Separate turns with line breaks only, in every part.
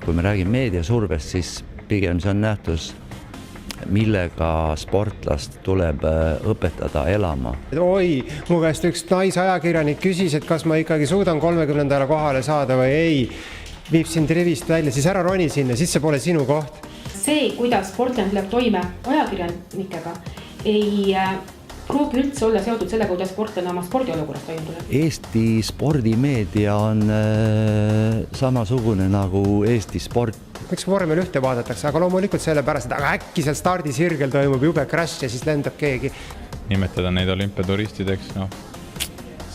kui me räägime meediasurvest, siis pigem see on nähtus, millega sportlast tuleb õpetada elama.
Oi, mu käest üks naisajakirjanik küsis, et kas ma ikkagi suudan 30. kohale saada või ei. Viib sind rivist välja, siis ära roni sinna, siis see pole sinu koht.
See, kuidas sportlane tuleb toime ajakirjanikega, ei pruugi üldse olla seotud sellega, kuidas sportlane oma spordiolukorras toime tuleb.
Eesti spordimeedia on samasugune nagu Eesti sport.
Miks vormel ühte vaadatakse, aga loomulikult sellepärast, et aga äkki seal stardisirgel toimub jube crash ja siis lendab keegi.
Nimetada neid olümpiaturistideks,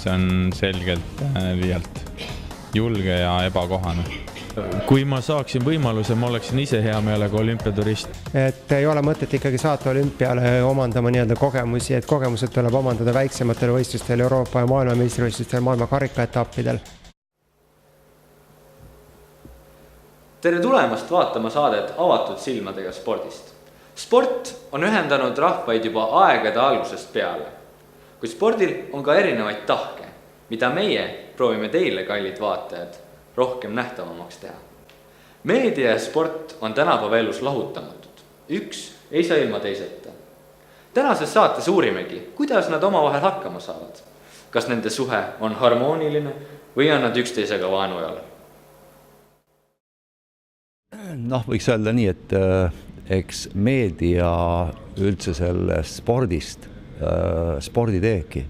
see on selgelt liialt julge ja ebakohane.
Kui ma saaksin võimaluse, ma oleksin ise hea meelega olümpiaturist.
Et ei ole mõtet ikkagi saata olümpiale omandama nii-öelda kogemusi, et kogemused tuleb omandada väiksematel võistlustel, Euroopa ja maailma meistrivõistlustel, maailma karikaetappidel.
Tere tulemast vaatama saadet Avatud silmadega spordist. Sport on ühendanud rahvaid juba aegade algusest peale. Kuid spordil on ka erinevaid tahke, mida meie proovime teile, kallid vaatajad, rohkem nähtavamaks teha. Meedia ja sport on tänapäeva elus lahutamatud. Üks ei saa ilma teiseta. Tänases saates uurimegi, kuidas nad omavahel hakkama saavad. Kas nende suhe on harmooniline või on nad üksteisega vaenujal?
Võiks öelda nii, et eks meedia üldse sellest spordist, spordi teeki.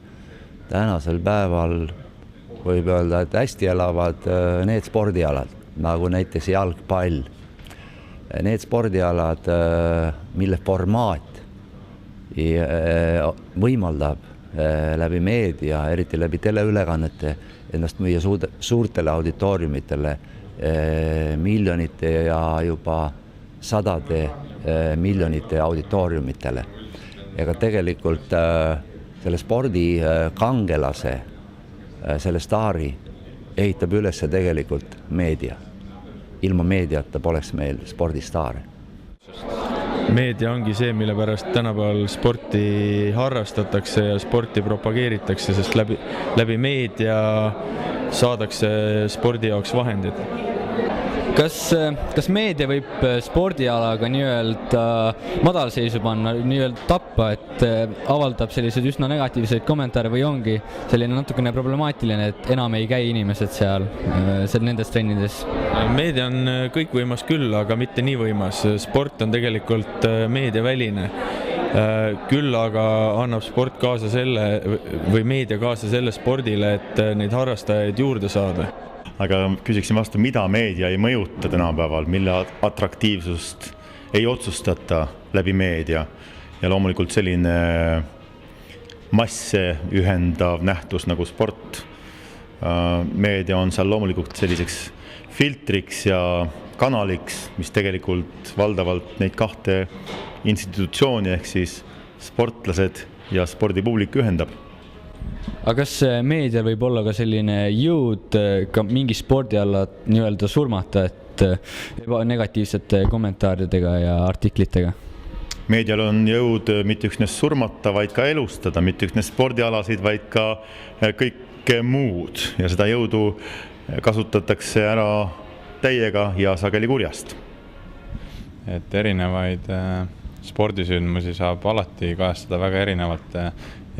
Tänasel päeval võib öelda, et hästi elavad need spordialad, nagu näiteks jalgpall. Need spordialad, mille formaat võimaldab läbi meedia, eriti läbi teleülekannete, ennast müüa suurtele auditooriumitele, miljonite ja juba sadade miljonite auditooriumitele. Ega tegelikult selle spordi kangelase, selle staari ehitab üles tegelikult meedia. Ilma meediata poleks meil spordistaare.
Meedia ongi see, mille pärast tänapäeval sporti harrastatakse ja sporti propageeritakse, sest läbi meedia saadakse spordi jaoks vahendid.
Kas meedia võib spordialaga nii-öelda madalseisu panna, nii-öelda tappa, et avaldab sellised üsna negatiivseid kommentaare või ongi selline natukene problemaatiline, et enam ei käi inimesed seal nendes trennides?
Meedia on kõikvõimas küll, aga mitte nii võimas. Sport on tegelikult meediaväline. Küll aga annab sport kaasa või meedia kaasa selle spordile, et neid harrastajaid juurde saada.
Aga küsiksin vastu, mida meedia ei mõjuta tänapäeval, mille atraktiivsust ei otsustata läbi meedia ja loomulikult selline masse ühendav nähtus nagu sport. Meedia on seal loomulikult selliseks filtriks ja kanaliks, mis tegelikult valdavalt neid kahte institutsiooni ehk siis sportlased ja spordipublik ühendab.
Aga kas meedial võib olla ka selline jõud ka mingi spordi alla nii-öelda surmata, et negatiivsete kommentaaridega ja artiklitega?
Meedial on jõud mitte üksnes surmata, vaid ka elustada, mitte üksnes spordialasid, vaid ka kõike muud. Ja seda jõudu kasutatakse ära täiega ja sageli kurjast.
Et erinevaid spordisündmusi saab alati kajastada väga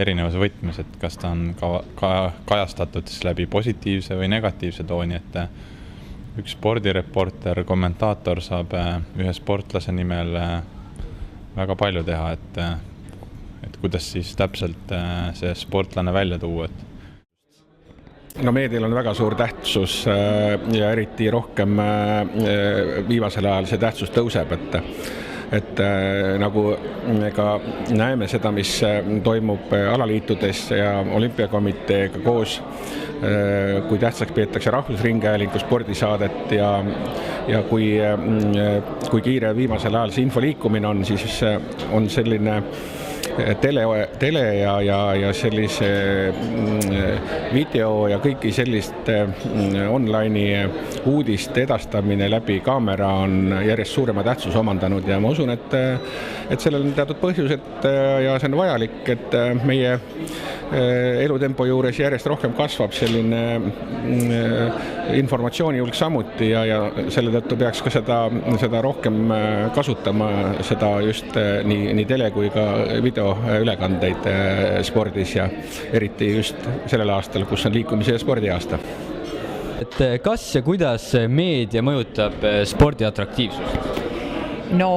erinevas võtmes, et kas ta on kajastatud läbi positiivse või negatiivse tooni, et üks spordireporter, kommentaator saab ühe sportlase nimel väga palju teha, et kuidas siis täpselt see sportlane välja tuua.
Meedial on väga suur tähtsus ja eriti rohkem viimasel ajal see tähtsus tõuseb, et nagu ka näeme seda, mis toimub alaliitudes ja olümpiakomiteega koos, kui tähtsaks peetakse rahvusringhäälingu spordisaadet ja kui kiire viimasel ajal see info liikumine on, siis on selline tele ja sellise video ja kõiki selliste online'i uudiste edastamine läbi kaamera on järjest suurema tähtsuse omandanud ja ma usun, et sellel on teatud põhjused ja see on vajalik, et meie elutempo juures järjest rohkem kasvab selline informatsiooni hulk samuti ja selle tõttu peaks ka seda rohkem kasutama, seda just nii tele kui ka videoülekandeid spordis ja eriti just sellel aastal, kus on liikumise ja spordi aasta.
Et kas ja kuidas meedia mõjutab spordi atraktiivsust?
No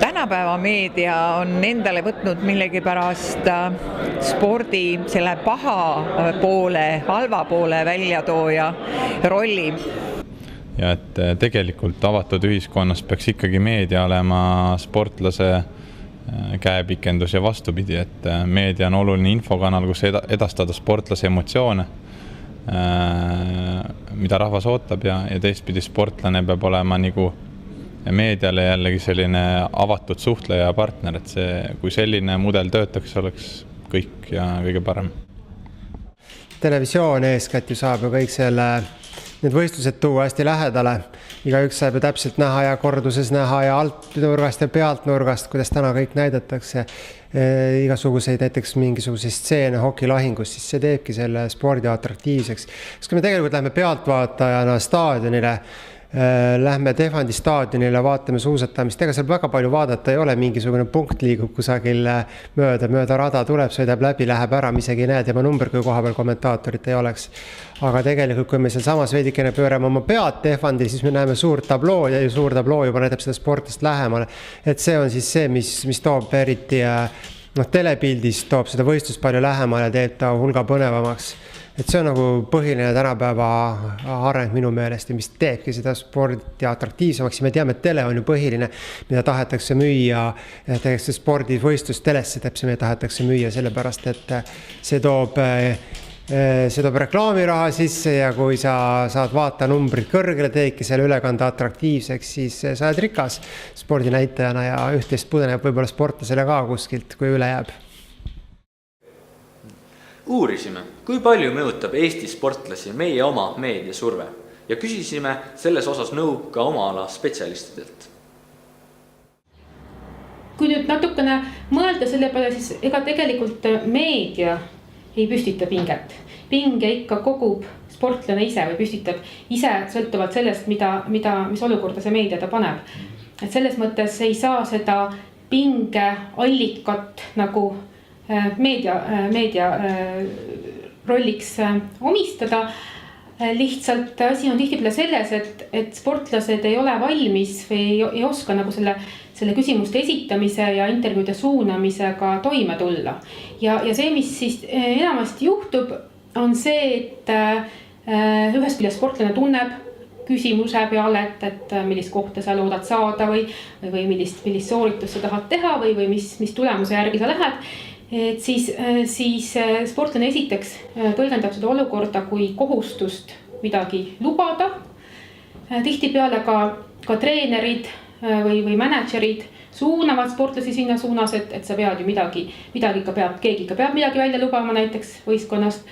tänapäeva meedia on endale võtnud millegipärast spordi selle paha poole, halva poole väljatooja rolli.
Ja et tegelikult avatud ühiskonnas peaks ikkagi meedia olema sportlase käepikendus ja vastupidi, et meedia on oluline infokanal, kus edastada sportlase emotsioone, mida rahvas ootab ja teistpidi sportlane peab olema nagu meediale jällegi selline avatud suhtleja ja partner, et kui selline mudel töötaks, oleks kõik ja kõige parem.
Televisioon eeskätt ju saab ju kõik need võistlused tuua hästi lähedale. Igaüks saab ju täpselt näha ja korduses näha ja altnurgast ja pealtnurgast, kuidas täna kõik näidatakse igasuguseid näiteks mingisuguseid stseene hokilahingus, siis see teebki selle spordi atraktiivseks. Kui me tegelikult lähme pealtvaatajana staadionile, lähme Tehvandi staadionile, vaatame suusatamist, ega seal väga palju vaadata ei ole, mingisugune punkt liigub kusagil mööda rada, tuleb, sõidab läbi, läheb ära, mis isegi näed ja ma number, kui koha peal kommentaatorit ei oleks. Aga tegelikult, kui me seal samas veidikene pöörame oma pead Tehvandil, siis me näeme suurt tabloo ja suur tabloo juba näitab seda sportlast lähemale. Et see on siis see, mis toob eriti telepildis, toob seda võistlust palju lähemale ja teeb ta hulga põnevamaks. Et see on nagu põhiline tänapäeva areng minu meelest ja mis teebki seda spordi atraktiivsemaks. Ja me teame, et tele on ju põhiline, mida tahetakse müüa, tehakse spordivõistlust telesse, täpselt tahetakse müüa sellepärast, et see toob reklaamiraha sisse ja kui sa saad vaata numbrid kõrgele, teedki selle ülekande atraktiivseks, siis sa oled rikas spordinäitajana ja üht-teist pudeneb võib-olla sportlasele ka kuskilt, kui üle jääb.
Uurisime, kui palju mõjutab Eesti sportlasi meie oma meediasurve ja küsisime selles osas nõu ka oma ala spetsialistidelt.
Kui nüüd natukene mõelda selle peale, siis ega tegelikult meedia ei püstita pinget. Pinge ikka kogub sportlane ise või püstitab ise sõltuvalt sellest, mis olukorda see meedia ta paneb. Et selles mõttes ei saa seda pinge allikat nagu meedia rolliks omistada. Lihtsalt asi on tihtipeale selles, et sportlased ei ole valmis või ei oska nagu selle küsimuste esitamise ja intervjuude suunamisega toime tulla. Ja see, mis siis enamasti juhtub, on see, et ühest küljest sportlane tunneb küsimuse peale, et millist kohta sa loodad saada või millist sooritust sa tahad teha või mis tulemuse järgi sa lähed. Et siis sportlane esiteks tõlgendab seda olukorda kui kohustust midagi lubada. Tihtipeale ka treenerid või managerid suunavad sportlasi sinna suunas, et sa pead ju keegi peab midagi välja lubama näiteks võistkonnast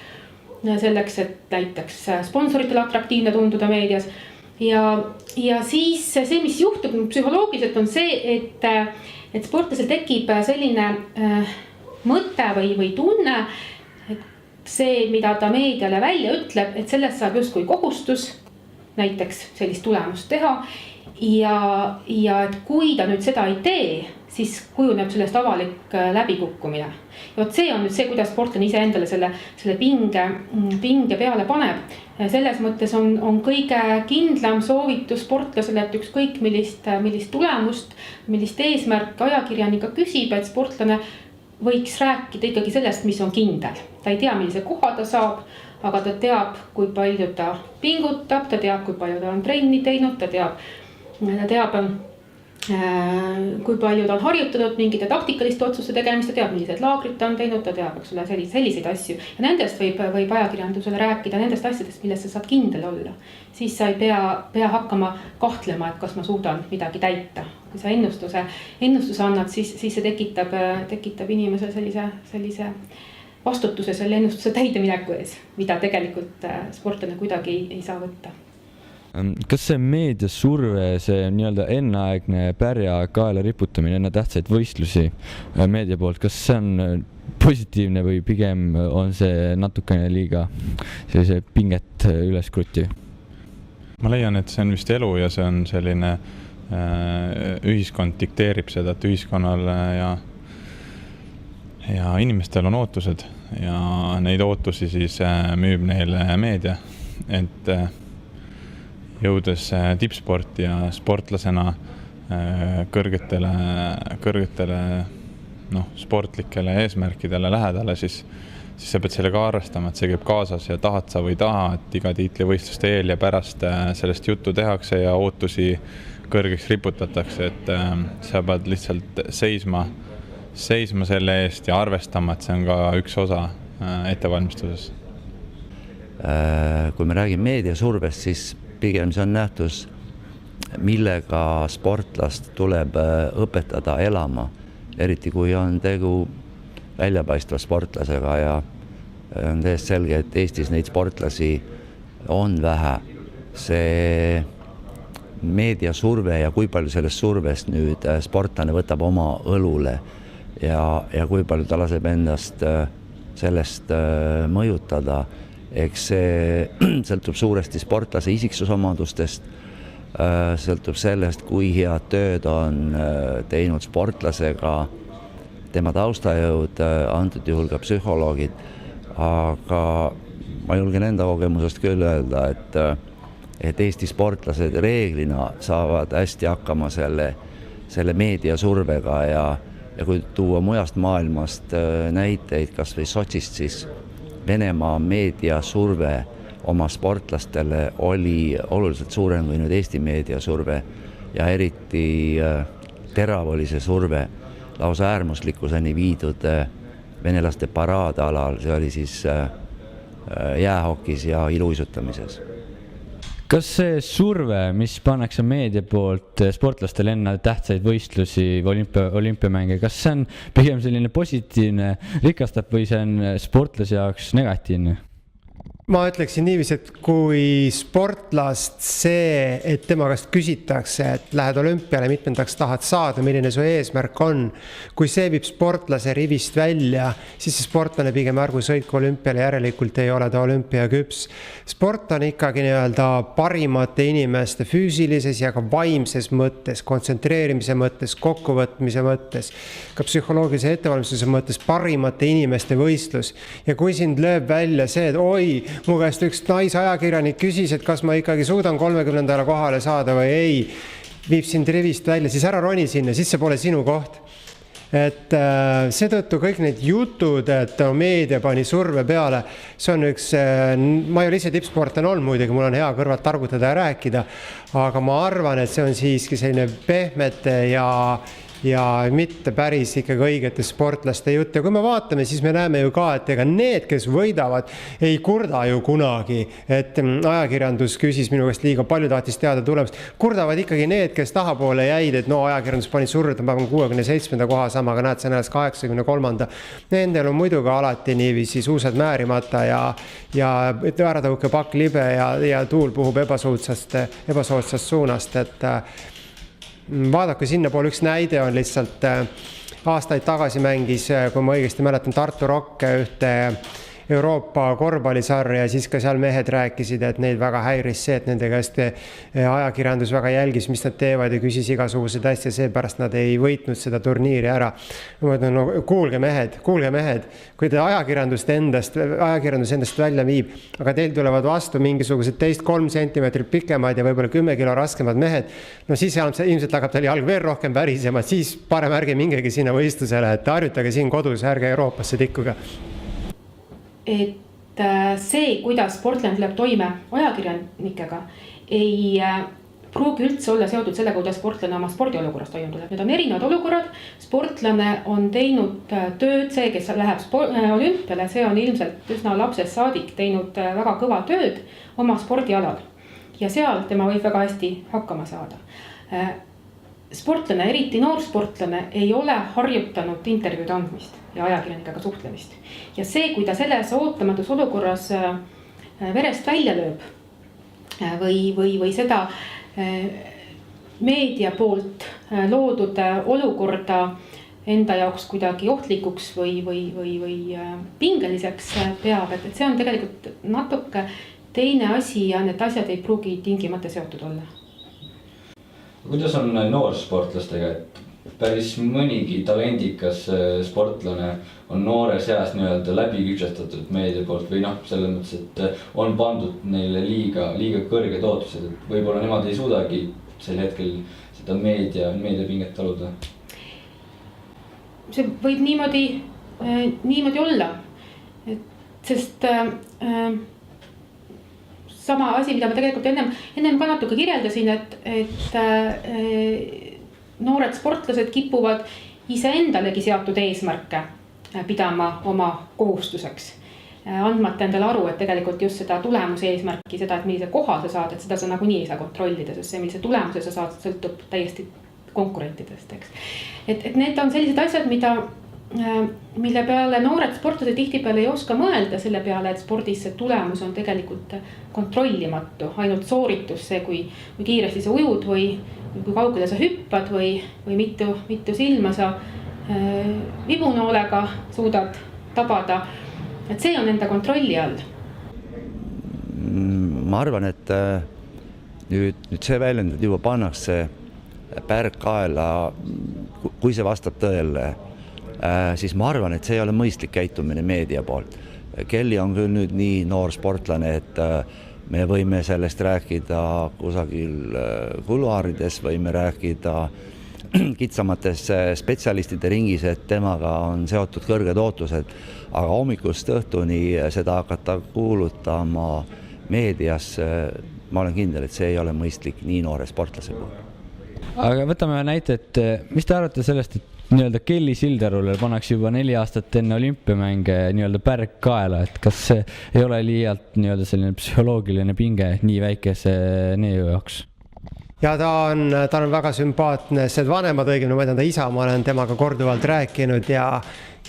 selleks, et näiteks sponsoritele atraktiivne tunduda meedias. Ja siis see, mis juhtub psühholoogiliselt, on see, et sportlasel tekib selline mõte või tunne, et see, mida ta meediale välja ütleb, et sellest saab justkui kohustus näiteks sellist tulemust teha ja et kui ta nüüd seda ei tee, siis kujuneb sellest avalik läbikukkumine. Ja see on nüüd see, kuidas sportlane ise endale selle pinge peale paneb. Selles mõttes on kõige kindlam soovitus sportlasele, et ükskõik millist tulemust, millist eesmärk ajakirjanika küsib, et sportlane võiks rääkida ikkagi sellest, mis on kindel. Ta ei tea, millise koha ta saab, aga ta teab, kui palju ta pingutab, ta teab, kui palju ta on trenni teinud, ta teab, kui palju ta on harjutanud mingite taktikaliste otsuste tegemist, ta teab, millised laagrid ta on teinud, ta teab, eks ole, selliseid asju. Ja nendest võib ajakirjandusele rääkida, nendest asjadest, millest sa saad kindel olla. Siis sa ei pea hakkama kahtlema, et kas ma suudan midagi täita. Kui sa ennustuse annad, siis see tekitab inimesel sellise vastutuse selle ennustuse täidemineku ees, mida tegelikult sportlane kuidagi ei saa võtta.
Kas see meediasurve, see nii-öelda enneaegne pärja kaela riputamine enne tähtsaid võistlusi meedia poolt, kas see on positiivne või pigem on see natukene liiga sellise pinget üles kruti?
Ma leian, et see on vist elu ja see on selline ühiskond dikteerib seda, et ühiskonnal ja inimestel on ootused ja neid ootusi siis müüb neile meedia, et jõudes tippsporti ja sportlasena kõrgetele sportlikele eesmärkidele lähedale, siis sa pead sellega arvestama, et see käib kaasas ja tahad sa või taha, et iga tiitlivõistluste eel ja pärast sellest juttu tehakse ja ootusi kõrgeks riputatakse, et sa pead lihtsalt seisma selle eest ja arvestama, et see on ka üks osa ettevalmistuses.
Kui me räägime meediasurvest, siis pigem see on nähtus, millega sportlast tuleb õpetada elama, eriti kui on tegu väljapaistva sportlasega ja on täiesti selge, et Eestis neid sportlasi on vähe. See meediasurve ja kui palju sellest survest nüüd sportlane võtab oma õlule ja kui palju ta laseb endast sellest mõjutada. Eks see sõltub suuresti sportlase isiksusomadustest, sõltub sellest, kui head tööd on teinud sportlasega tema taustajõud, antud juhul ka psühholoogid, aga ma julgen enda kogemusest küll öelda, et Eesti sportlased reeglina saavad hästi hakkama selle meediasurvega ja kui tuua mujast maailmast näiteid, kas või Sotsist, siis Venemaa meediasurve oma sportlastele oli oluliselt suurem kui nüüd Eesti meediasurve ja eriti terav oli see surve lausa äärmuslikkuseni viidud venelaste paraadalal, see oli siis jäähokis ja iluisutamises.
Kas see surve, mis pannakse meedia poolt sportlastele enne tähtsaid võistlusi või olümpiamänge, kas see on pigem selline positiivne, rikastab või see on sportlase jaoks negatiivne?
Ma ütleksin niiviisi, et kui sportlast see, et tema käest küsitakse, et lähed olümpiale, mitmendaks tahad saada, milline su eesmärk on, kui see viib sportlase rivist välja, siis see sportlane pigem ärgu sõitku olümpiale, järelikult ei ole ta olümpiaküps. Sport on ikkagi nii-öelda parimate inimeste füüsilises ja ka vaimses mõttes, kontsentreerimise mõttes, kokkuvõtmise mõttes, ka psühholoogilise ettevalmistuse mõttes parimate inimeste võistlus. Ja kui sind lööb välja see, et oi, mu käest üks naisajakirjanik küsis, et kas ma ikkagi suudan 30. kohale saada või ei, viib sind rivist välja, siis ära roni sinna, siis see pole sinu koht. Et seetõttu kõik need jutud, et meedia pani surve peale, see on üks, ma ei ole ise tippsportlane olnud muidugi, mul on hea kõrvalt targutada ja rääkida, aga ma arvan, et see on siiski selline pehmete ja mitte päris ikkagi õigete sportlaste jutt. Ja kui me vaatame, siis me näeme ju ka, et ega need, kes võidavad, ei kurda ju kunagi, et ajakirjandus küsis minu käest liiga palju, tahtis teada tulemust. Kurdavad ikkagi need, kes tahapoole jäid, et ajakirjandus pani surre, et ma pean 67. koha sama, aga näed, see näes 83. Nendel on muidugi alati niiviisi suusad määrimata ja ääretõuke pakk libe ja tuul puhub ebasoodsast suunast, et vaadake sinna pool, üks näide on lihtsalt aastaid tagasi mängis, kui ma õigesti mäletan, Tartu Rock ühte Euroopa korvpallisarja ja siis ka seal mehed rääkisid, et neid väga häiris see, et nende käest ajakirjandus väga jälgis, mis nad teevad ja küsis igasugused asja, seepärast nad ei võitnud seda turniiri ära. Ma ütlen, kuulge mehed, kui te ajakirjandus endast välja viib, aga teil tulevad vastu mingisugused 3 sentimeetrit pikemad ja võib-olla 10 kilo raskemad mehed, no siis ilmselt hakkab tal jalg veel rohkem värisema, siis parem ärge mingegi sinna võistlusele, et harjutage siin kodus, ärge Euroopasse tikkuga.
Et see, kuidas sportlane tuleb toime ajakirjanikega, ei pruugi üldse olla seotud sellega, kuidas sportlane oma spordiolukorrast toime tuleb. Need on erinevad olukorrad, sportlane on teinud tööd, see, kes läheb olümpiale, see on ilmselt üsna lapsest saadik teinud väga kõva tööd oma spordialal. Ja seal tema võib väga hästi hakkama saada. Sportlane, eriti noorsportlane, ei ole harjutanud intervjuud andmist ja ajakirjanikega suhtlemist. Ja see, kui ta selles ootamatus olukorras verest välja lööb või seda meedia poolt loodud olukorda enda jaoks kuidagi ohtlikuks või pingeliseks peab, et see on tegelikult natuke teine asi ja need asjad ei pruugi tingimata seotud olla.
Kuidas on noorsportlastega, et päris mõnigi talendikas sportlane on noore seas nii-öelda läbi küpsestatud meedia poolt või selles mõttes, et on pandud neile liiga kõrged ootused, et võib-olla nemad ei suudagi sel hetkel seda meediapinget taluda?
See võib niimoodi olla, sest sama asi, mida ma tegelikult ennem ka natuke kirjeldasin, et noored sportlased kipuvad iseendalegi seatud eesmärke pidama oma kohustuseks. Andmata endale aru, et tegelikult just seda tulemuse eesmärki, seda, et millise koha sa saad, et seda sa nagunii ei saa kontrollida, sest see, millise tulemuse sa saad, sõltub täiesti konkurentidest, eks. Et need on sellised asjad, mille peale noored sportlased tihtipeale ei oska mõelda selle peale, et spordis see tulemus on tegelikult kontrollimatu, ainult sooritus, see kui kiiresti sa ujud või kui kaugele sa hüppad või mitu silma sa vibunoolega suudad tabada, et see on enda kontrolli all.
Ma arvan, et nüüd see väljend, et juba pannakse pärg kaela, kui see vastab tõele, siis ma arvan, et see ei ole mõistlik käitumine meedia poolt. Kelly on küll nüüd nii noor sportlane, et me võime sellest rääkida kusagil kuluaarides, võime rääkida kitsamates spetsialistide ringis, et temaga on seotud kõrged ootused, aga hommikust õhtuni seda hakata kuulutama meedias, ma olen kindel, et see ei ole mõistlik nii noore sportlase puhul.
Aga võtame näite, et mis te arvate sellest, et nii-öelda Kelly Sildarule pannakse juba 4 aastat enne olümpiamänge nii-öelda pärg kaela, et kas see ei ole liialt nii-öelda selline psühholoogiline pinge nii väikese neiu jaoks?
Ja ta on väga sümpaatne, see vanemad õigemini, ma tean ta isa, ma olen temaga korduvalt rääkinud ja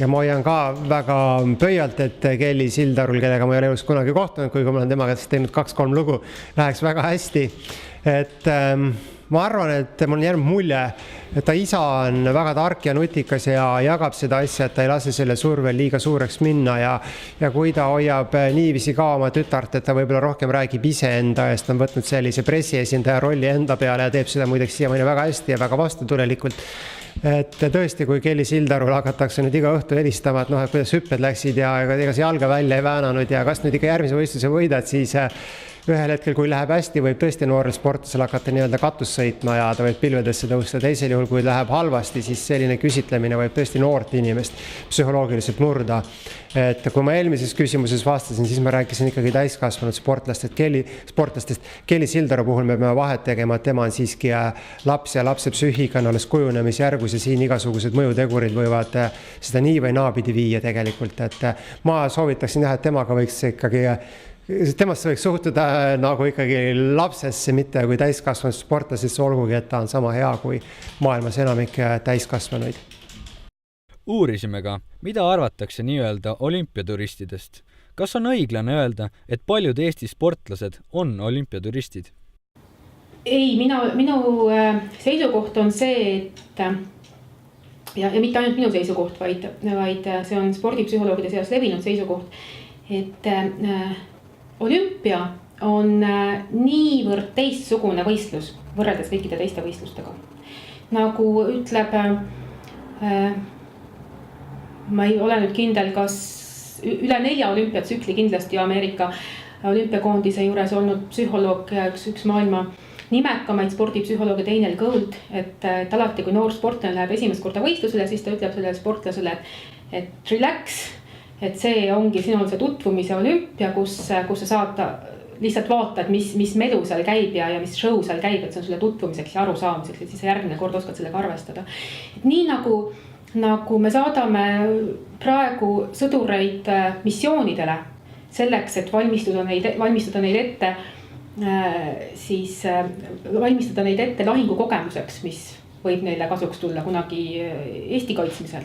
ma hoian ka väga pöialt, et Kelly Sildarul, kellega ma ei ole elus kunagi kohtunud, kuigi ma olen temaga teinud 2-3 lugu, läheks väga hästi. Et ma arvan, et mul on jäänud mulje, et ta isa on väga tark ja nutikas ja jagab seda asja, et ta ei lase selle survel liiga suureks minna ja kui ta hoiab niivisi ka oma tütart, et ta võib-olla rohkem räägib iseenda eest, on võtnud sellise pressiesindaja rolli enda peale ja teeb seda muideks siiamaani väga hästi ja väga vastutulelikult. Et tõesti, kui Kelly Sildarul hakatakse nüüd iga õhtu helistama, et kuidas hüpped läksid ja ega see jalga välja ei väänanud ja kas nüüd ikka järgmise võistluse võidad, siis ühel hetkel, kui läheb hästi, võib tõesti noorel sportlasel hakata nii-öelda katus sõitma ja ta võib pilvedesse tõusta. Teisel juhul, kui läheb halvasti, siis selline küsitlemine võib tõesti noort inimest psühholoogiliselt murda. Et kui ma eelmises küsimuses vastasin, siis ma rääkisin ikkagi täiskasvanud sportlastest. Kelly Sildaru puhul me peame vahet tegema, et tema on siiski laps ja lapse psüühika on alles kujunemisjärgus ja siin igasugused mõjutegurid võivad seda nii või naapidi viia tegelikult. Et ma soovitaksin jah, et temaga võiks ikkagi temast võiks suhtuda nagu ikkagi lapsesse, mitte kui täiskasvanud sportlasesse, olgugi, et ta on sama hea kui maailmas enamik täiskasvanuid.
Uurisime ka, mida arvatakse nii-öelda olümpiaturistidest. Kas on õiglane öelda, et paljud Eesti sportlased on olümpiaturistid?
Ei, minu seisukoht on see, et ja mitte ainult minu seisukoht, vaid see on spordipsühholoogide seas levinud seisukoht, et olümpia on niivõrd teistsugune võistlus võrreldes kõikide teiste võistlustega. Nagu ütleb, ma ei ole nüüd kindel, kas üle 4 olümpiatsükli kindlasti Ameerika olümpiakoondise juures olnud psühholoog, üks maailma nimekamaid spordipsühholooge Daniel Gold, et alati kui noor sportlane läheb esimest korda võistlusele, siis ta ütleb sellele sportlasele, et relax, et see ongi sinul see tutvumise olümpia, kus sa saad lihtsalt vaata, et mis melu seal käib ja mis show seal käib, et see on sulle tutvumiseks ja arusaamiseks, et siis järgmine kord oskad sellega arvestada. Et nii nagu me saadame praegu sõdureid missioonidele selleks, et valmistada neid ette, siis valmistada neid ette lahingukogemuseks, mis võib neile kasuks tulla kunagi Eesti kaitsmisel.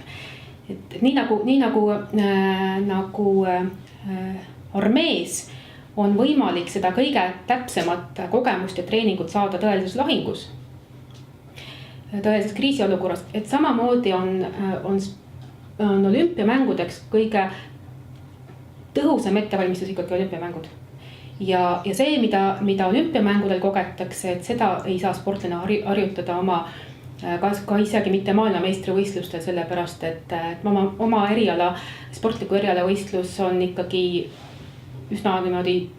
Et nii nagu armees on võimalik seda kõige täpsemat kogemust ja treeningut saada tõelises lahingus, tõelises kriisiolukorras, et samamoodi on olümpiamängudeks kõige tõhusam ettevalmistus ikkagi olümpiamängud. Ja see, mida olümpiamängudel kogetakse, et seda ei saa sportlane harjutada ka isegi mitte maailmameistrivõistlustel, sellepärast, et oma eriala, sportliku eriala võistlus on ikkagi üsna niimoodi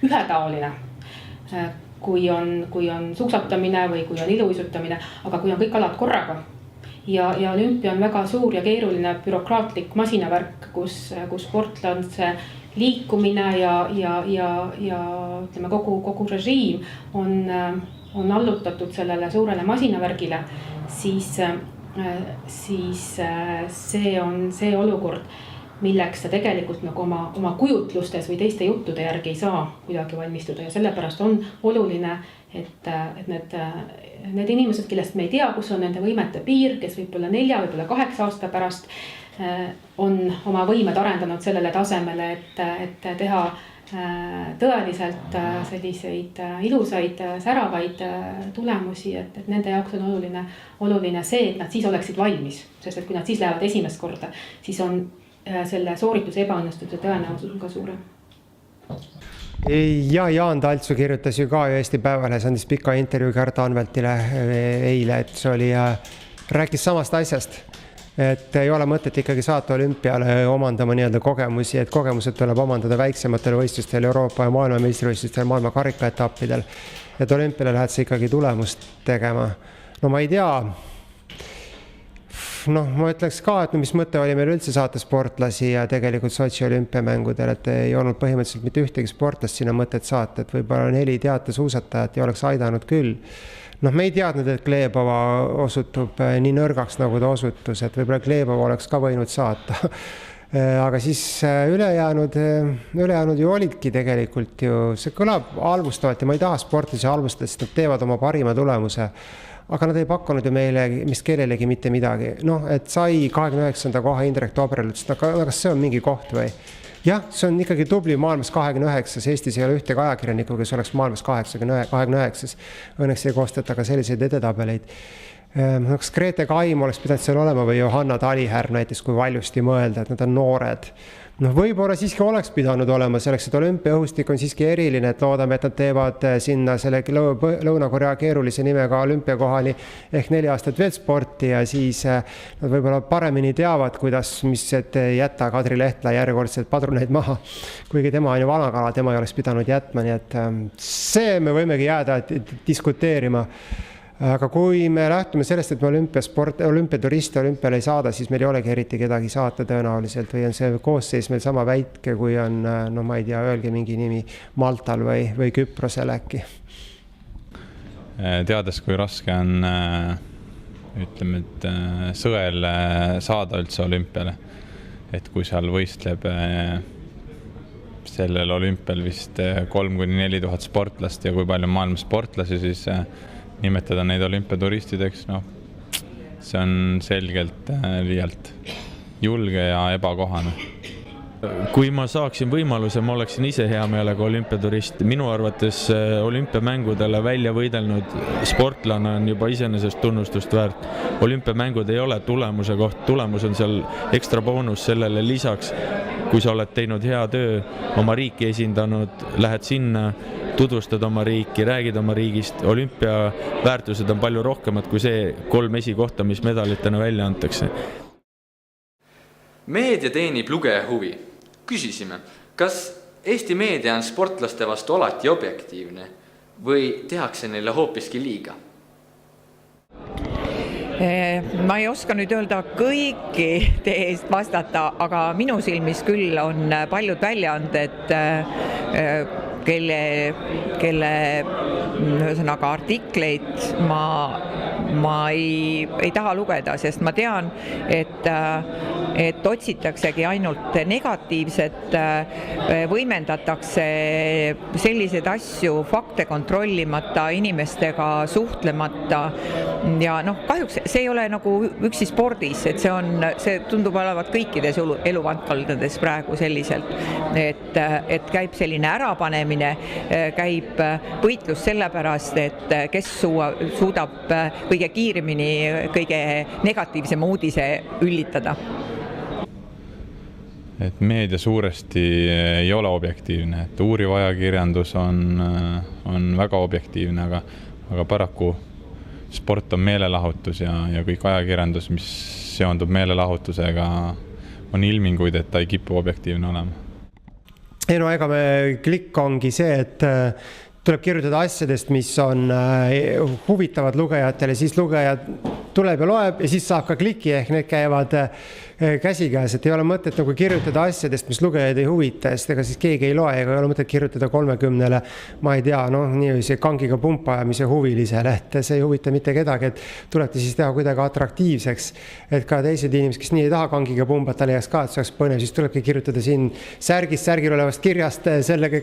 ühetaoline, kui on suusatamine või kui on iluuisutamine, aga kui on kõik alad korraga. Ja olümpia on väga suur ja keeruline bürokraatlik masinavärk, kus sportlanse liikumine ja ütleme, kogu režiim on allutatud sellele suurele masinavärgile, siis see on see olukord, milleks sa tegelikult nagu oma kujutlustes või teiste juttude järgi ei saa kuidagi valmistuda ja sellepärast on oluline, et need inimesed, kellest me ei tea, kus on nende võimete piir, kes võib-olla 4, võib-olla 8 aasta pärast on oma võimed arendanud sellele tasemele, et teha tõeliselt selliseid ilusaid, säravaid tulemusi, et nende jaoks on oluline see, et nad siis oleksid valmis, sest et kui nad siis lähevad esimest korda, siis on selle soorituse ebaõnnestumise tõenäosus on ka suurem.
Ja Jaan Taltsu kirjutas ju ka Eesti Päevalehes, andis pika intervjuu Kärt Anveltile eile, et see oli, rääkis samast asjast, et ei ole mõtet ikkagi saata olümpiale omandama nii-öelda kogemusi, et kogemused tuleb omandada väiksematel võistlustel, Euroopa ja maailma meistrivõistlustel, maailma karikaetappidel, et olümpiale lähed sa ikkagi tulemust tegema. No ma ei tea, ma ütleks ka, et mis mõte oli meil üldse saata sportlasi ja tegelikult Sotši olümpiamängudel, et ei olnud põhimõtteliselt mitte ühtegi sportlast sinna mõtet saata, et võib-olla 4 teatesuusatajat ja oleks aidanud küll. Me ei teadnud, et Glebova osutub nii nõrgaks, nagu ta osutus, et võib-olla Glebova oleks ka võinud saata. Aga siis ülejäänud ju olidki tegelikult ju, see kõlab halvustavalt ja ma ei taha sportlasi halvustada, sest nad teevad oma parima tulemuse. Aga nad ei pakkunud ju meile, mis kellelegi mitte midagi. Et sai 29. koha Indrek Tobrel, ütles, kas see on mingi koht või? Jah, see on ikkagi tubli maailmas 29. Eestis ei ole ühtegi ajakirjanikku, kes oleks maailmas 29. Õnneks ei koostata ka selliseid edetabeleid. Kas Grete Kaim oleks pidanud seal olema või Johanna Talihärm näiteks, kui valjusti mõelda, et nad on noored. Võib-olla siiski oleks pidanud olema selleks, et olümpiaõhustik on siiski eriline, et loodame, et nad teevad sinna selle Lõuna-Korea keerulise nimega olümpiakohani ehk 4 aastat veel sporti ja siis nad võib-olla paremini teavad, mis jätta Kadri Lehtla järjekordselt padruneid maha, kuigi tema on ju vanakala, tema ei oleks pidanud jätma, nii et see me võimegi jääda diskuteerima. Aga kui me lähtume sellest, et me olümpiaturiste olümpiale ei saada, siis meil ei olegi eriti kedagi saata tõenäoliselt või on see koosseis meil sama väike, kui on, ma ei tea, öelge mingi nimi Maltal või Küprosel äkki.
Teades, kui raske on, ütleme, et sõel saada üldse olümpiale, et kui seal võistleb sellel olümpial vist 3-4 tuhat sportlast ja kui palju on maailma sportlasi, siis nimetada neid olümpiaturistideks, see on selgelt liialt julge ja ebakohane.
Kui ma saaksin võimaluse, ma oleksin ise hea meelega olümpiaturist. Minu arvates olümpiamängudele välja võidelnud sportlane on juba iseenesest tunnustust väärt. Olümpiamängud ei ole tulemuse koht, tulemus on seal ekstra boonus sellele lisaks. Kui sa oled teinud hea töö, oma riiki esindanud, lähed sinna, tutvustad oma riiki, räägid oma riigist. Olümpia väärtused on palju rohkemad kui see 3 esikohta, mis medalitena välja antakse.
Meedia teenib lugeja huvi. Küsisime, kas Eesti meedia on sportlaste vastu alati objektiivne või tehakse neile hoopiski liiga?
Ma ei oska nüüd öelda kõikide eest vastata, aga minu silmis küll on paljud väljaanded, kelle ühesõnaga artikleid ma ei taha lugeda, sest ma tean, et otsitaksegi ainult negatiivset, võimendatakse selliseid asju fakte kontrollimata, inimestega suhtlemata ja kahjuks see ei ole nagu üksi spordis, et see tundub olevat kõikides eluvaldkondades praegu selliselt, et käib selline ärapanemine, käib võitlus sellepärast, et kes suudab kõige kiiremini kõige negatiivsema uudise üllitada.
Et meedia suuresti ei ole objektiivne, et uuriv ajakirjandus on väga objektiivne, aga paraku sport on meelelahutus ja kõik ajakirjandus, mis seondub meelelahutusega, on ilminguid, et ta ei kipu objektiivne olema.
Ei no ega klikk ongi see, et tuleb kirjutada asjadest, mis on huvitavad lugejatele, siis lugejad tuleb ja loeb ja siis saab ka kliki, ehk need käivad käsikäes, et ei ole mõtet nagu kirjutada asjadest, mis lugejaid ei huvita, sest ega siis keegi ei loe, ega ei ole mõtet kirjutada 30, ma ei tea, nii kangiga pumpajamise huvilisele, et see ei huvita mitte kedagi, et tulebki siis teha kuidagi atraktiivseks, et ka teised inimesed, kes nii ei taha kangiga pumbata, leiaks ka, et see oleks põnev, siis tulebki kirjutada siin särgil olevast kirjast sellega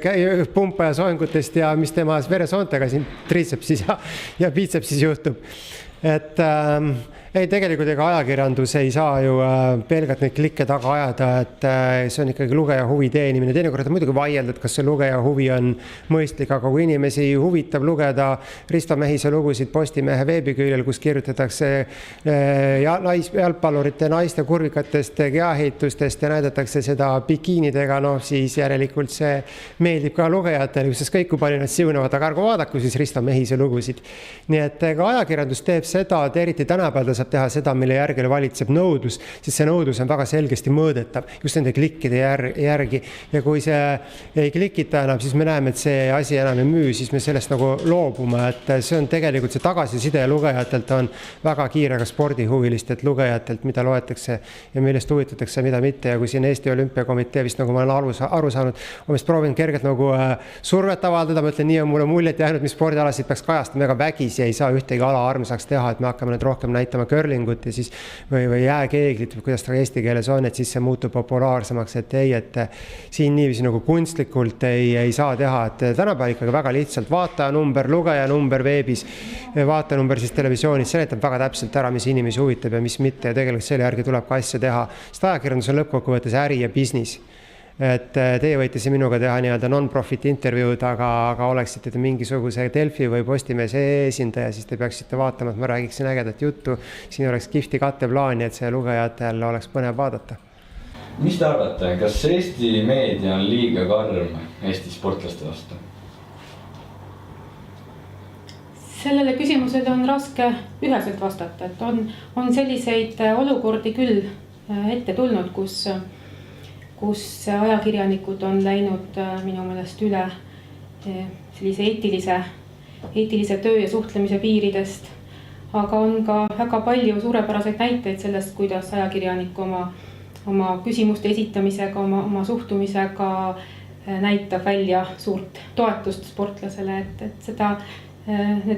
pumpaja soengutest ja mis tema veresoontega siin triitsepsis ja biitsepsis juhtub. Et ei, tegelikult ega ajakirjandus ei saa ju pelgalt neid klikke taga ajada, et see on ikkagi lugeja huvi teenimine. Teinekord on muidugi vaielda, et kas see lugeja huvi on mõistlik, aga kui inimesi huvitab lugeda Risto Mehise lugusid Postimehe veebiküljel, kus kirjutatakse jalgpallurite naiste kurvikatest keaheitustest ja näidatakse seda bikiinidega, siis järelikult see meeldib ka lugejatele, kus kõik kui palju nad siunevad, aga ärgu vaadaku siis Risto Mehise lugusid. Nii et ega ajakirjandus teeb seda, et eriti tänapäeval saab teha seda, mille järgele valitseb nõudlus, sest see nõudlus on väga selgesti mõõdetav just nende klikkide järgi. Ja kui see ei klikita enam, siis me näeme, et see asi enam ei müü, siis me sellest nagu loobume, et see on tegelikult see tagasiside lugejatelt on väga kiire ka spordihuvilistelt lugejatelt, mida loetakse ja millest huvitatakse, mida mitte. Ja kui siin Eesti Olümpiakomitee vist, nagu ma olen aru saanud, on vist proovinud kergelt nagu survet avaldada, ma ütlen, nii on mulle muljet jäänud, mis spordialasid peaks kajastama, ega vägisi ei saa ühtegi ala armsaks teha, et me hakkame nüüd rohkem näitama curlingut ja siis või jääkeeglit, kuidas ta eesti keeles on, et siis see muutub populaarsemaks, et ei, et siin niiviisi nagu kunstlikult ei saa teha, et tänapäeval ikkagi väga lihtsalt vaatajanumber, lugejanumber veebis, vaatanumber siis televisioonis, seletab väga täpselt ära, mis inimesi huvitab ja mis mitte ja tegelikult selle järgi tuleb ka asja teha, sest ajakirjandus on lõppkokkuvõttes äri ja business. Et teie võite siin minuga teha nii-öelda non-profit intervjuud, aga oleksite te mingisuguse Delfi või Postimees esindaja, siis te peaksite vaatama, et ma räägiksin ägedat juttu, siin oleks kihvti katteplaani, et see lugejatel oleks põnev vaadata.
Mis te arvate, kas Eesti meedia on liiga karm Eesti sportlaste vastu?
Sellele küsimusele on raske üheselt vastata, et on selliseid olukordi küll ette tulnud, kus ajakirjanikud on läinud minu meelest üle sellise eetilise töö ja suhtlemise piiridest, aga on ka väga palju suurepäraseid näiteid sellest, kuidas ajakirjanik oma küsimuste esitamisega, oma suhtumisega näitab välja suurt toetust sportlasele, et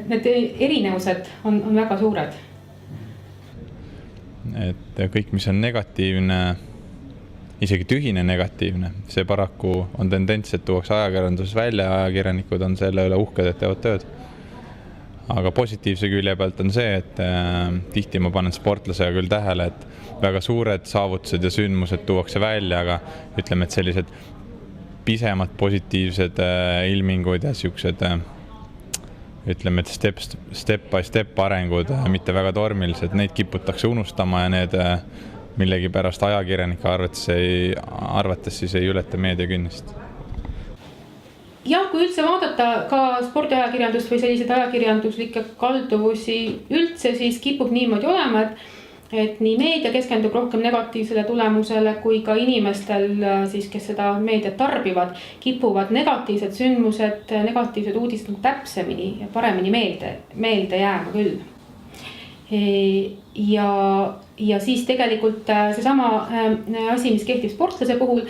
need erinevused on väga suured.
Et kõik, mis on negatiivne, isegi tühine negatiivne, see paraku on tendents, et tuuakse ajakirjanduses välja, ajakirjanikud on selle üle uhked, et teevad tööd. Aga positiivse külje pealt on see, et tihti ma panen sportlasega küll tähele, et väga suured saavutused ja sündmused tuuakse välja, aga ütleme, et sellised pisemad positiivsed ilmingud ja siuksed, ütleme, et step by step arengud, mitte väga tormilised, neid kiputakse unustama ja need millegi pärast ajakirjanike arvates siis ei ületa meediakünnist.
Ja kui üldse vaadata ka spordiajakirjandust või selliseid ajakirjanduslikke kalduvusi üldse, siis kipub niimoodi olema, et nii meedia keskendub rohkem negatiivsele tulemusele kui ka inimestel, siis, kes seda meediat tarbivad, kipuvad negatiivsed sündmused, negatiivsed uudised täpsemini ja paremini meelde jääma küll. ja siis tegelikult seesama asi, mis kehtib sportlase puhul,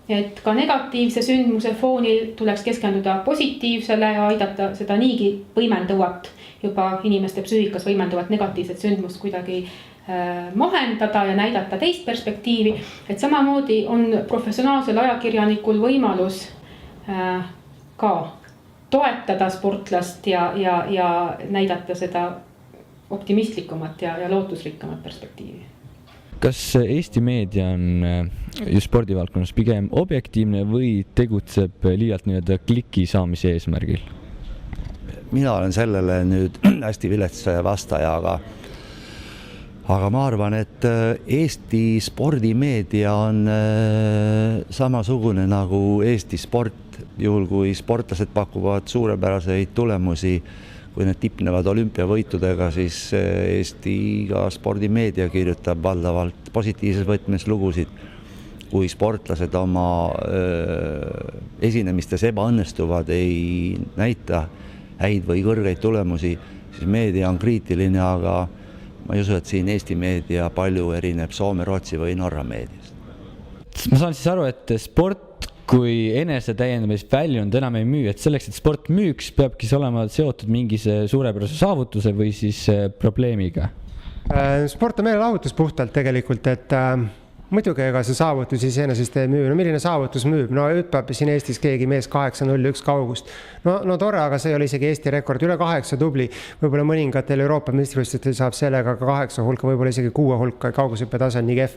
et ka negatiivse sündmuse foonil tuleks keskenduda positiivsele ja aidata seda niigi võimenduvat, juba inimeste psüühikas võimenduvat negatiivset sündmust kuidagi mahendada ja näidata teist perspektiivi, et samamoodi on professionaalsel ajakirjanikul võimalus ka toetada sportlast ja näidata seda optimistlikumat ja lootusrikkamat perspektiivi.
Kas Eesti meedia on just spordivaldkonnas pigem objektiivne või tegutseb liialt nii-öelda kliki saamise eesmärgil?
Mina olen sellele nüüd hästi vilets vastaja, aga ma arvan, et Eesti spordimeedia on samasugune nagu Eesti sport, juhul kui sportlased pakuvad suurepäraseid tulemusi, kui need tipnevad olümpiavõitudega, siis Eesti ka spordimeedia kirjutab valdavalt positiivses võtmes lugusid. Kui sportlased oma esinemistes ebaõnnestuvad, ei näita häid või kõrgeid tulemusi, siis meedia on kriitiline, aga ma ei usu, et siin Eesti meedia palju erineb Soome, Rootsi või Norra meediast.
Ma saan siis aru, et sport kui enese täiendamist väljund enam ei müü, et selleks, et sport müüks, peabki see olema seotud mingis suurepärase saavutuse või siis probleemiga?
Sport on meelelahutus puhtalt tegelikult, et muidugi ega see saavutus iseenesest ei müü. No milline saavutus müüb? No hüppab siin Eestis keegi mees 8-0-1 kaugust. No tore, aga see ei ole isegi Eesti rekord. Üle 8 tubli. Võib-olla mõningatel Euroopa meistrivõistlustel saab sellega ka 8 hulka, võib-olla isegi 6 hulka. Kaugushüppe tase on nii kehv.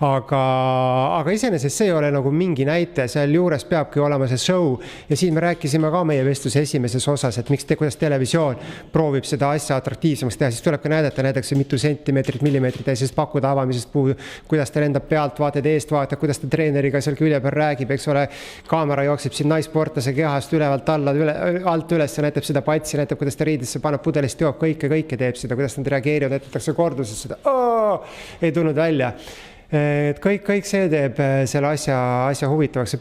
Aga iseenesest see ei ole nagu mingi näite. Seal juures peabki olema see show. Ja siin me rääkisime ka meie vestluse esimeses osas, et kuidas televisioon proovib seda asja atraktiivsemaks teha. Siis tuleb ka näidata näiteks mitu sentimeetrit, millimeetrit täisest pakkuda avamisest puudu, kuidas ta lendab pealt vaated, eest vaated, kuidas ta treeneriga seal külje peal räägib, eks ole, kaamera jookseb siin naisportlase kehast ülevalt alla, alt üles ja näitab seda patsi, näitab, kuidas ta riidesse paneb pudelist joob, kõike teeb seda, kuidas nad reageerivad, näitatakse korduses seda, ei tulnud välja. Et kõik see teeb selle asja huvitavaks.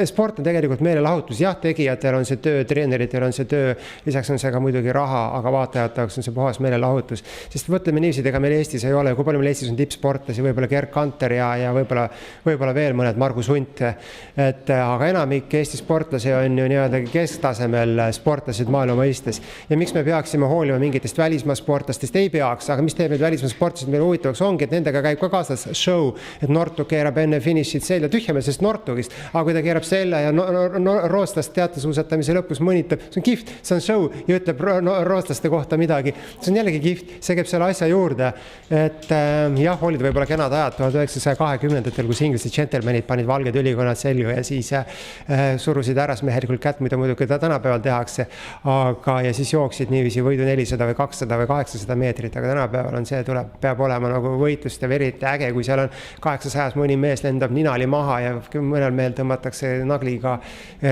Sport on tegelikult meelelahutus. Jah, tegijatel on see töö, treeneritel on see töö, lisaks on see ka muidugi raha, aga vaatajateks on see puhas meelelahutus. Sest võtleme niiviisi, ega meil Eestis ei ole, kui palju meil Eestis on tippsportlasi, võib-olla Gerd Kanter ja võib-olla veel mõned Margus Hunt. Aga enamik Eesti sportlasi on ju nii-öelda kesktasemel sportlased maailma mõistes. Ja miks me peaksime hoolima mingitest välismaa sportlastest? Ei peaks, aga mis teeb need välismaa sportlased meile huvitavaks ongi, et nendega käib ka kaasas show, et Nortuk keerab enne finišit selja tühjame sellest Nortukist, aga kui ta keerab selja ja rootslast teatesuusatamise lõpus mõnitab, see on kihvt, see on show ja ütleb rootslaste kohta midagi, see on jällegi kihvt, see käib selle asja juurde, et jah, olid võib-olla kenad ajad 1920-ndatel, kus inglise džentelmenid panid valged ülikonnad selga ja siis surusid ärasmehelikult kätt, mida muidugi tänapäeval tehakse, ja siis jooksid niiviisi võidu 400 või 200 või 800 meetrit, aga tänapäeval on see, peab olema nagu võitlust ja veriti äge, kui seal on 800 mõni mees lendab ninali maha ja mõnel mehel tõmmatakse nagliga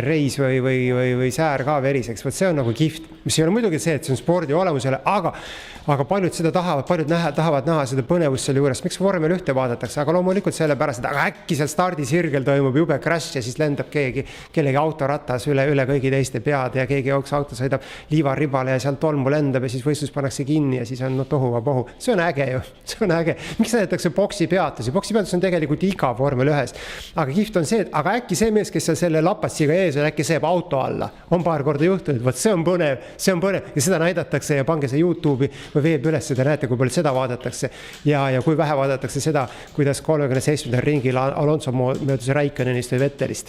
reis või säär ka veriseks. Võt see on nagu kihvt, mis ei ole muidugi see, et see on spordi olemusele, aga paljud seda tahavad, tahavad näha seda põnevust selle juures. Miks vormel ühte vaadatakse, aga loomulikult sellepärast, et äkki seal stardisirgel toimub jube crash ja siis lendab kellegi autoratas üle kõigi teiste pead ja keegi jooks auto sõidab liivaribale ja seal tolmu lendab ja siis võistlus pannakse kinni ja siis on tohuvapohu. See on äge ju, see on äge. Miks näidatakse boksipeatusi? Boksipeatus on tegelikult iga vormel ühes. Aga kihvt on see, aga äkki see mees, kes selle lapatsiga ees on, äkki seeb auto alla. On paar korda juhtunud, võt see on põnev ja seda näidatakse ja pange see YouTube'i või veeb üles, seda näete, kui palju seda vaadatakse ja kui vähe vaadatakse seda, kuidas 37. ringil Alonso möödus Räikkönenist või Vettelist.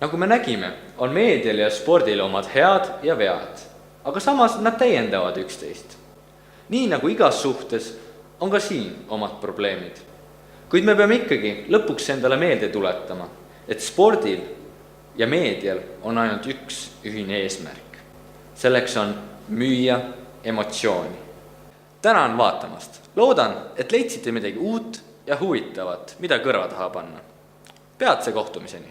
Nagu me nägime, on meedial ja spordil omad head ja vead, aga samas nad täiendavad üksteist. Nii nagu igas suhtes on ka siin omad probleemid. Kuid me peame ikkagi lõpuks endale meelde tuletama, et spordil ja meedial on ainult üks ühine eesmärk. Selleks on müüa emotsiooni. Tänan vaatamast. Loodan, et leidsite midagi uut ja huvitavat, mida kõrva taha panna. Peatse kohtumiseni!